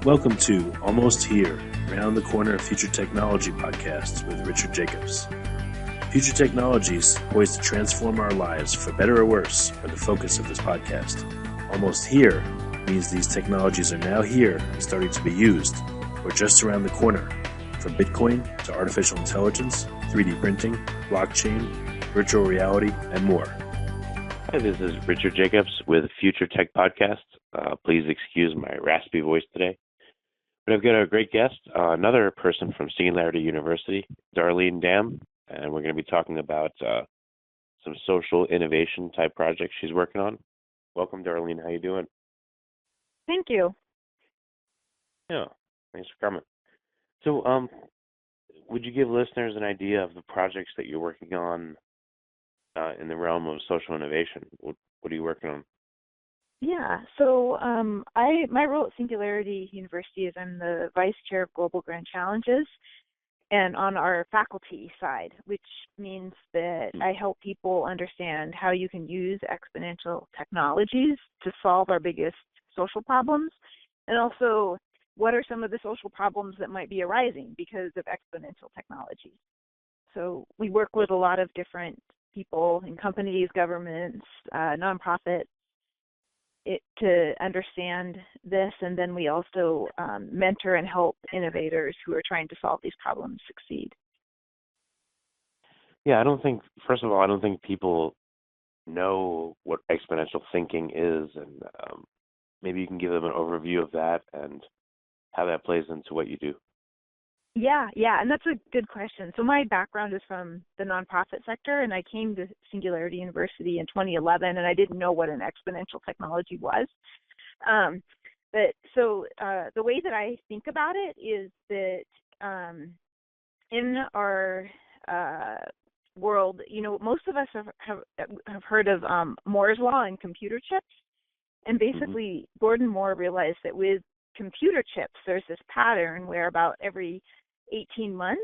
Welcome to Almost Here, Round the Corner Future Technology podcast with Richard Jacobs. Future technologies poised to transform our lives for better or worse are the focus of this podcast. Almost here means these technologies are now here and starting to be used, or just around the corner, from Bitcoin to artificial intelligence, 3D printing, blockchain, virtual reality, and more. Hi, this is Richard Jacobs with Future Tech Podcast. Please excuse my raspy voice today. But I've got a great guest, another person from Singularity University, Darlene Damm, and we're going to be talking about some social innovation type projects she's working on. Welcome, Darlene. How you doing? Thank you. Yeah, thanks for coming. So, would you give listeners an idea of the projects that you're working on in the realm of social innovation? What are you working on? Yeah, so my role at Singularity University is I'm the Vice Chair of Global Grand Challenges, and on our faculty side, which means that I help people understand how you can use exponential technologies to solve our biggest social problems, and also what are some of the social problems that might be arising because of exponential technology. So we work with a lot of different people in companies, governments, nonprofits, to understand this, and then we also mentor and help innovators who are trying to solve these problems succeed. Yeah, first of all, I don't think people know what exponential thinking is, and maybe you can give them an overview of that and how that plays into what you do. Yeah, and that's a good question. So my background is from the nonprofit sector, and I came to Singularity University in 2011, and I didn't know what an exponential technology was. But the way that I think about it is that in our world, most of us have heard of Moore's law and computer chips, and basically Gordon Moore realized that with computer chips, there's this pattern where about every 18 months,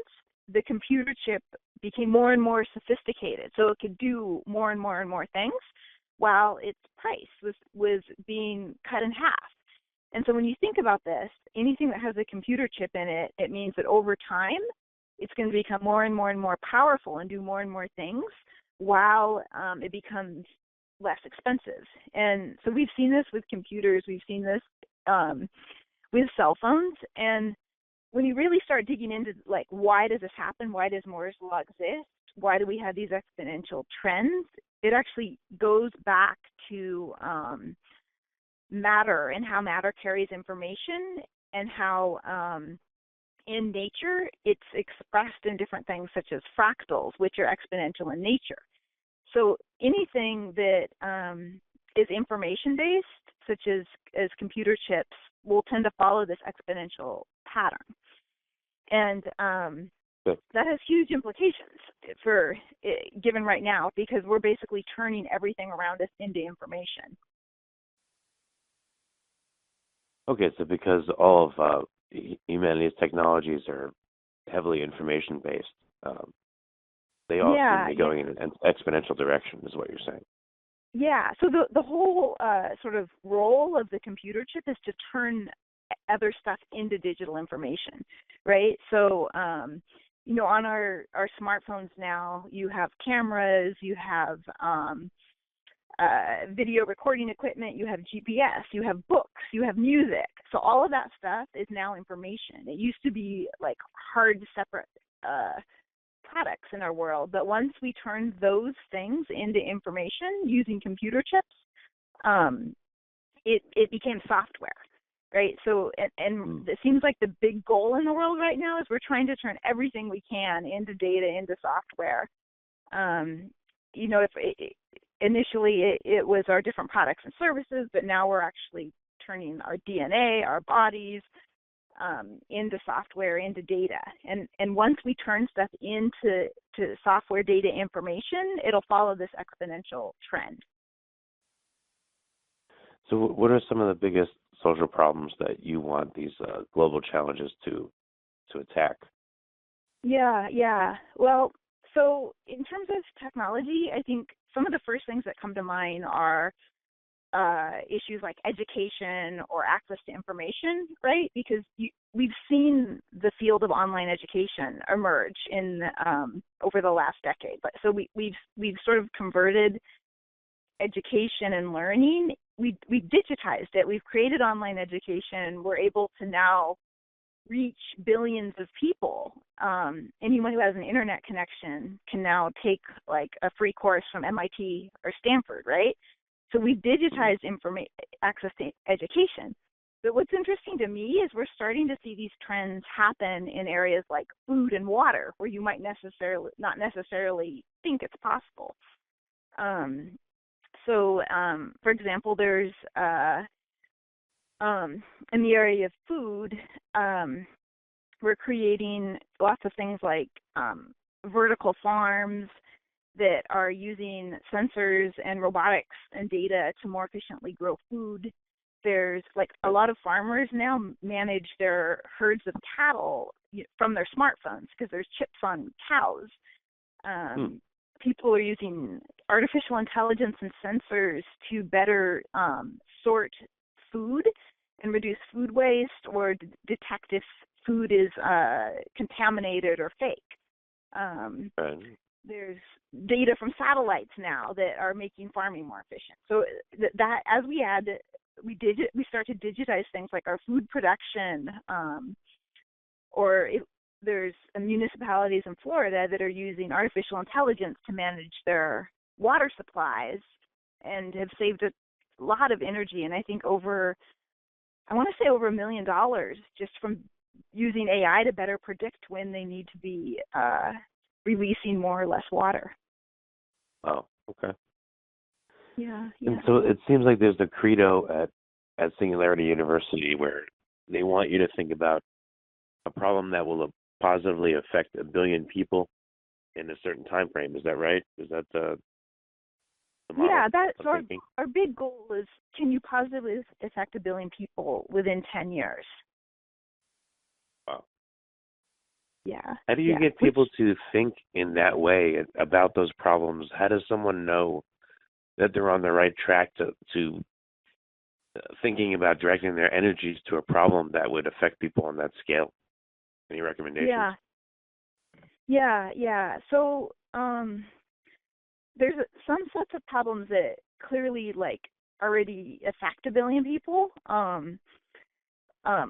the computer chip became more and more sophisticated, so it could do more and more and more things, while its price was being cut in half. And so when you think about this, anything that has a computer chip in it, it means that over time, it's going to become more and more and more powerful and do more and more things, while it becomes less expensive. And so we've seen this with computers, we've seen this with cell phones, and when you really start digging into, like, why does this happen? Why does Moore's law exist? Why do we have these exponential trends? It actually goes back to matter and how matter carries information, and how in nature it's expressed in different things such as fractals, which are exponential in nature. So anything that is information-based, such as computer chips, will tend to follow this exponential pattern. And that has huge implications for given right now, because we're basically turning everything around us into information. Okay, so because all of humanity's technologies are heavily information-based, they all seem to be going in an exponential direction, is what you're saying. Yeah, so the whole sort of role of the computer chip is to turn other stuff into digital information, right? So, on our smartphones now, you have cameras, you have video recording equipment, you have GPS, you have books, you have music. So all of that stuff is now information. It used to be like hard, separate products in our world, but once we turned those things into information using computer chips, it became software, right? So, and it seems like the big goal in the world right now is we're trying to turn everything we can into data, into software. Initially it was our different products and services, but now we're actually turning our DNA, our bodies, into software, into data. And once we turn stuff into software, data, information, it'll follow this exponential trend. So what are some of the biggest social problems that you want these global challenges to attack? Yeah. Well, so in terms of technology, I think some of the first things that come to mind are issues like education or access to information, right? Because we've seen the field of online education emerge in over the last decade. But so we've sort of converted education and learning. We digitized it. We've created online education. We're able to now reach billions of people. Anyone who has an internet connection can now take like a free course from MIT or Stanford, right? So we've digitized access to education. But what's interesting to me is we're starting to see these trends happen in areas like food and water, where you might not necessarily think it's possible. For example, there's in the area of food, we're creating lots of things like vertical farms that are using sensors and robotics and data to more efficiently grow food. There's like a lot of farmers now manage their herds of cattle from their smartphones because there's chips on cows. People are using artificial intelligence and sensors to better sort food and reduce food waste or detect if food is contaminated or fake. There's data from satellites now that are making farming more efficient. So that as we start to digitize things like our food production, there's municipalities in Florida that are using artificial intelligence to manage their water supplies and have saved a lot of energy. And I think over $1 million just from using AI to better predict when they need to be releasing more or less water. Oh, okay. Yeah. And so it seems like there's the credo at Singularity University where they want you to think about a problem that will positively affect 1 billion people in a certain time frame. Is that right? Is that the model? Yeah, that's our big goal is, can you positively affect 1 billion people within 10 years? Wow. Yeah. How do you get people to think in that way about those problems? How does someone know that they're on the right track to thinking about directing their energies to a problem that would affect people on that scale? Any recommendations? Yeah. So there's some sets of problems that clearly like already affect 1 billion people.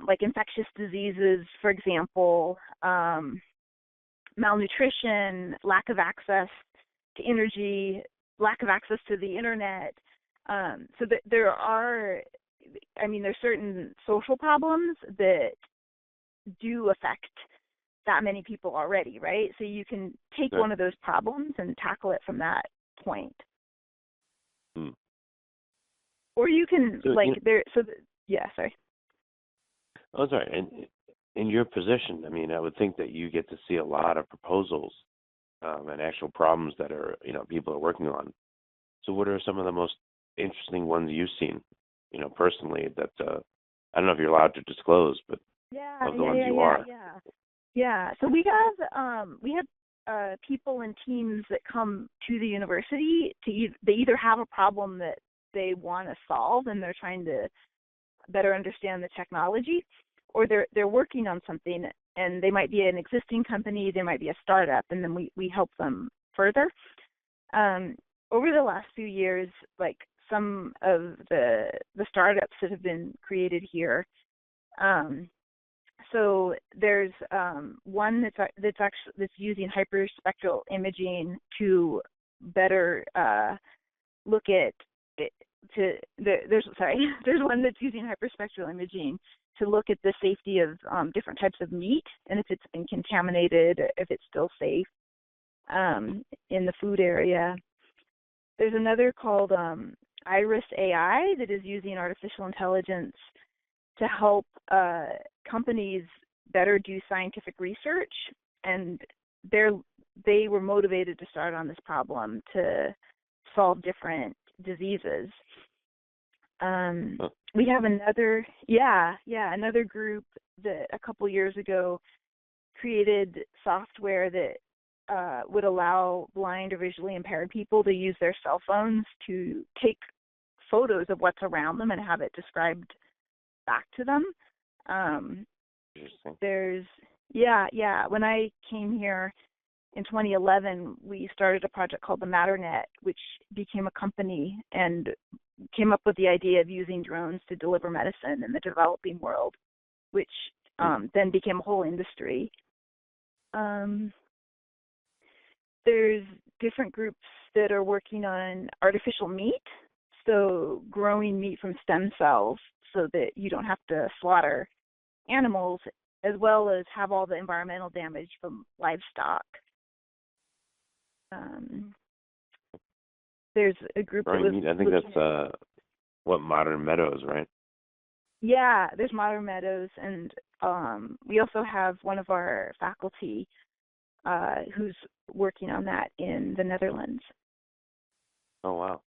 Like infectious diseases, for example, malnutrition, lack of access to energy, lack of access to the internet. So that there's certain social problems that do affect that many people already, right? So you can take one of those problems and tackle it from that point. Or you can sorry. Oh, sorry. And in your position, I would think that you get to see a lot of proposals and actual problems that are, people are working on. So what are some of the most interesting ones you've seen, personally that, I don't know if you're allowed to disclose, but of the ones you are. Yeah. So we have people and teams that come to the university they either have a problem that they want to solve and they're trying to better understand the technology, or they're working on something and they might be an existing company, they might be a startup, and then we help them further. Over the last few years, like some of the startups that have been created here, so there's one that's using hyperspectral imaging to better look at it. There's one that's using hyperspectral imaging to look at the safety of different types of meat and if it's been contaminated, if it's still safe in the food area. There's another called Iris AI that is using artificial intelligence to help companies better do scientific research, and they were motivated to start on this problem to solve different diseases. We have another group that a couple years ago created software that would allow blind or visually impaired people to use their cell phones to take photos of what's around them and have it described back to them. Interesting. When I came here in 2011, we started a project called the MatterNet, which became a company and came up with the idea of using drones to deliver medicine in the developing world, which then became a whole industry. There's different groups that are working on artificial meat, so growing meat from stem cells so that you don't have to slaughter animals, as well as have all the environmental damage from livestock. There's a group that was... I think that's what Modern Meadows, right? Yeah, there's Modern Meadows, and we also have one of our faculty who's working on that in the Netherlands. Oh, wow.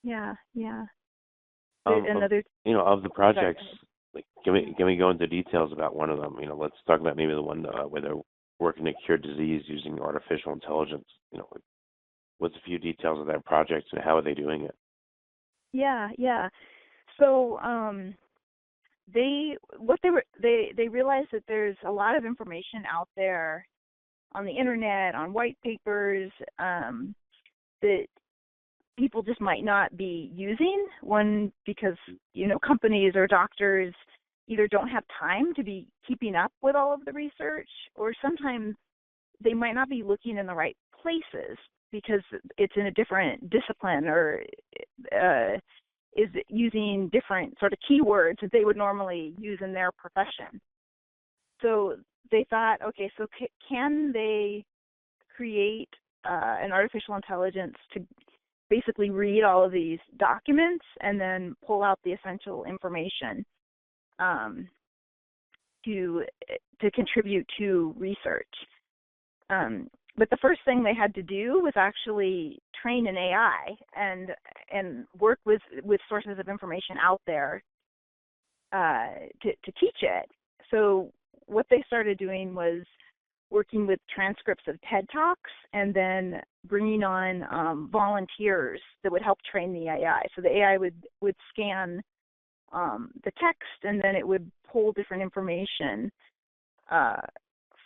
Yeah. Of the projects, like, can we go into details about one of them? Let's talk about maybe the one where they're working to cure disease using artificial intelligence. What's a few details of that project and how are they doing it? Yeah. So they realized that there's a lot of information out there on the internet, on white papers, that people just might not be using. One, because companies or doctors either don't have time to be keeping up with all of the research, or sometimes they might not be looking in the right places because it's in a different discipline, or is using different sort of keywords that they would normally use in their profession. So they thought, okay, so can they create an artificial intelligence to basically read all of these documents and then pull out the essential information to contribute to research. But the first thing they had to do was actually train an AI and work with sources of information out there to teach it. So what they started doing was working with transcripts of TED Talks and then bringing on volunteers that would help train the AI. So the AI would scan the text, and then it would pull different information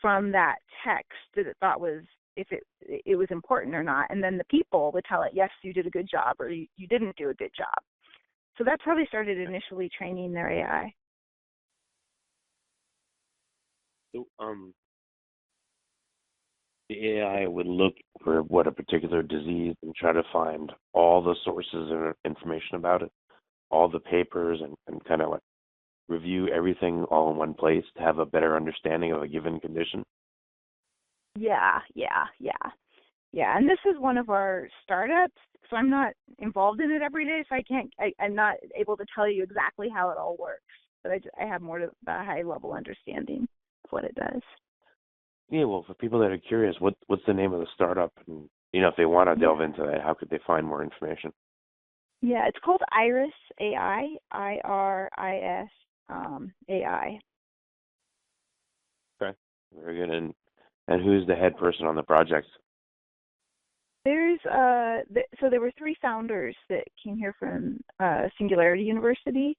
from that text that it thought was, if it was important or not. And then the people would tell it, yes, you did a good job, or you didn't do a good job. So that's how they started initially training their AI. So, the AI would look for a particular disease and try to find all the sources of information about it, all the papers, and kind of like review everything all in one place to have a better understanding of a given condition. Yeah. And this is one of our startups, so I'm not involved in it every day, so I'm not able to tell you exactly how it all works, but I have more of a high-level understanding of what it does. Yeah, well, for people that are curious, what's the name of the startup? And, if they want to delve into that, how could they find more information? Yeah, it's called Iris AI, IRIS AI. Okay, very good. And who's the head person on the project? There's so there were three founders that came here from Singularity University.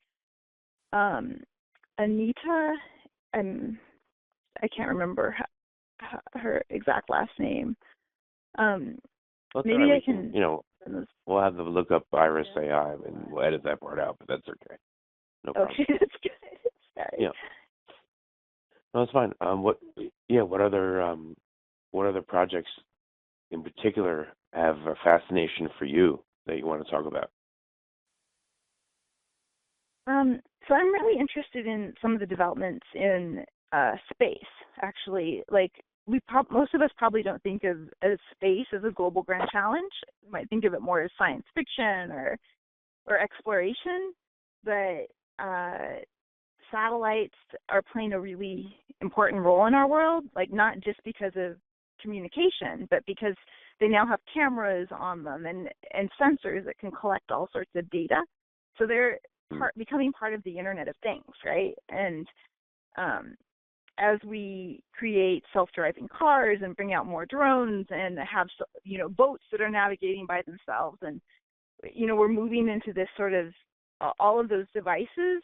Anita, I can't remember her exact last name. Maybe I can. We'll have to look up Iris AI and we'll edit that part out, but that's okay. No problem. Okay, that's good. Sorry. Yeah. No, it's fine. What other projects in particular have a fascination for you that you want to talk about? So I'm really interested in some of the developments in space, actually. Like, most of us probably don't think of space as a global grand challenge. We might think of it more as science fiction or exploration, but satellites are playing a really important role in our world, like not just because of communication, but because they now have cameras on them and sensors that can collect all sorts of data. So they're becoming part of the Internet of Things, right? And as we create self-driving cars and bring out more drones and have boats that are navigating by themselves and we're moving into this sort of all of those devices,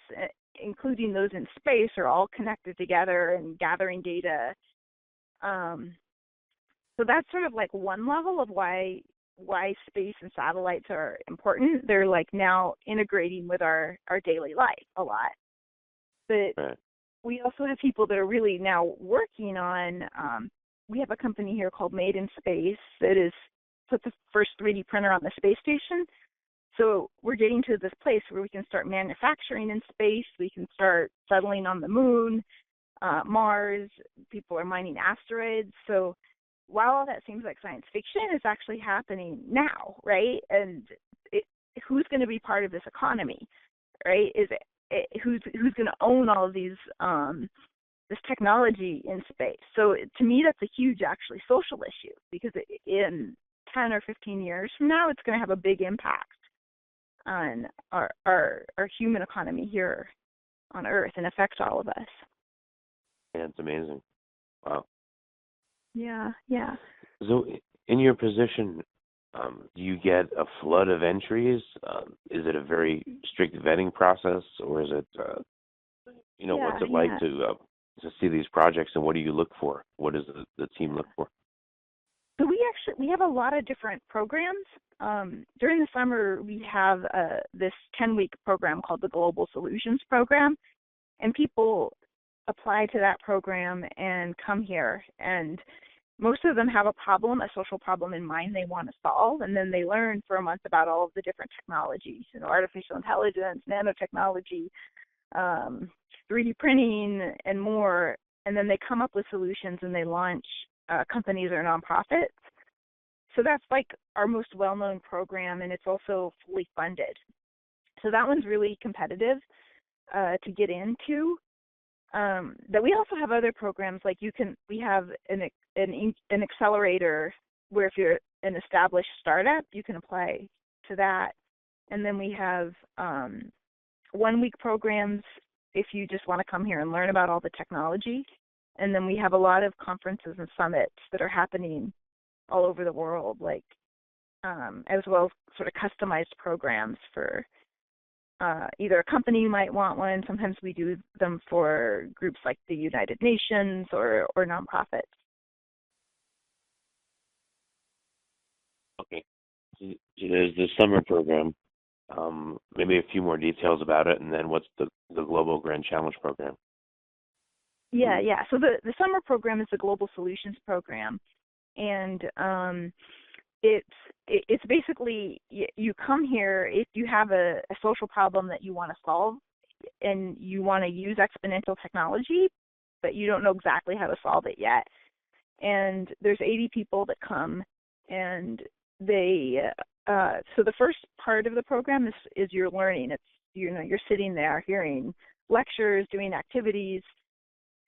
including those in space, are all connected together and gathering data. So that's sort of like one level of why space and satellites are important. They're like now integrating with our daily life a lot. But Right. we also have people that are really now working on, we have a company here called Made in Space that is put the first 3D printer on the space station. So we're getting to this place where we can start manufacturing in space. We can start settling on the moon, Mars. People are mining asteroids. So while all that seems like science fiction, it's actually happening now, right? And who's going to be part of this economy, right? Who's going to own all of these this technology in space? So to me, that's a huge, actually, social issue, because in 10 or 15 years from now, it's going to have a big impact on our human economy here on Earth and affect all of us. Yeah, it's amazing. Wow. Yeah. So, in your position, do you get a flood of entries? Is it a very strict vetting process, or is it, what's it like to see these projects, and what do you look for? What does the team look for? So we have a lot of different programs. During the summer, we have this 10-week program called the Global Solutions Program, and people apply to that program and come here, and most of them have a social problem in mind they want to solve, and then they learn for a month about all of the different technologies, artificial intelligence, nanotechnology, 3D printing, and more, and then they come up with solutions and they launch companies or nonprofits. So that's like our most well-known program, and it's also fully funded. So that one's really competitive to get into. But we also have other programs, like we have an accelerator where if you're an established startup, you can apply to that. And then we have 1-week programs if you just want to come here and learn about all the technology. And then we have a lot of conferences and summits that are happening all over the world, like as well as sort of customized programs for either a company might want one. Sometimes we do them for groups like the United Nations or nonprofits. Okay. So there's the summer program. Maybe a few more details about it, and then what's the Global Grand Challenge program? Yeah. So the summer program is the Global Solutions Program, and it's basically you come here if you have a social problem that you want to solve and you want to use exponential technology, but you don't know exactly how to solve it yet. And there's 80 people that come, and they so the first part of the program is you're learning. It's you're sitting there hearing lectures, doing activities.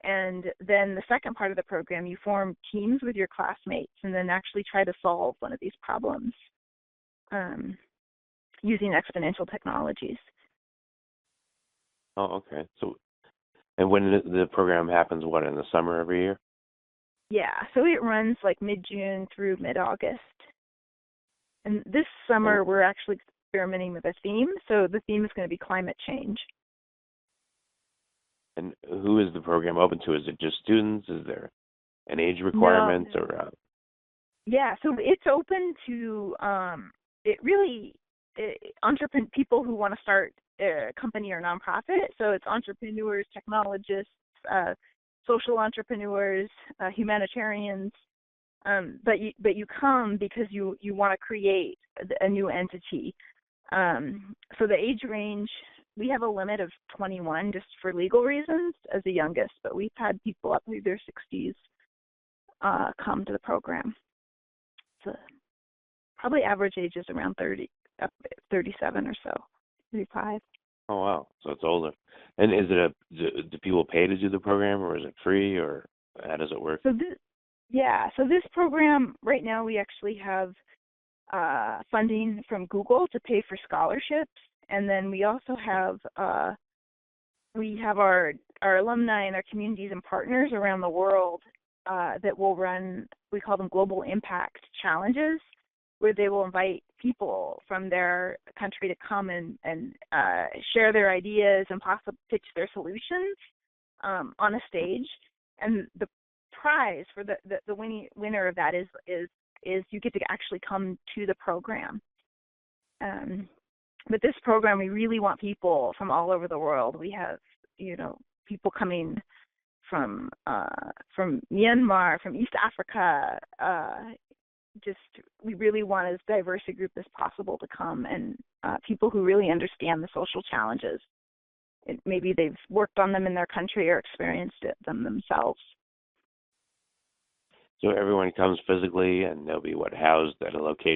And then the second part of the program, you form teams with your classmates and then actually try to solve one of these problems using exponential technologies. Oh, okay. So, and when the program happens, what, in the summer every year? Yeah, so it runs like mid-June through mid-August. And this summer, we're actually experimenting with a theme. So the theme is going to be climate change. And who is the program open to? Is it just students? Is there an age requirement? No. Or Yeah, so it's open to people who want to start a company or nonprofit. So it's entrepreneurs, technologists, social entrepreneurs, humanitarians. But you come because you want to create a new entity. So the age range, we have a limit of 21 just for legal reasons as the youngest, but we've had people up through their 60s come to the program. So probably average age is around 37 or so, 35. oh wow, so it's older. And is it do people pay to do the program, or is it free, or how does it work? So this program right now we actually have funding from Google to pay for scholarships. And then we also have our alumni and our communities and partners around the world that will run, we call them Global Impact Challenges, where they will invite people from their country to come and share their ideas and possibly pitch their solutions on a stage. And the prize for the winner of that is you get to actually come to the program. But this program, we really want people from all over the world. We have, people coming from Myanmar, from East Africa. We really want as diverse a group as possible to come, and people who really understand the social challenges. Maybe they've worked on them in their country or experienced them themselves. So everyone comes physically, and they'll be housed at a location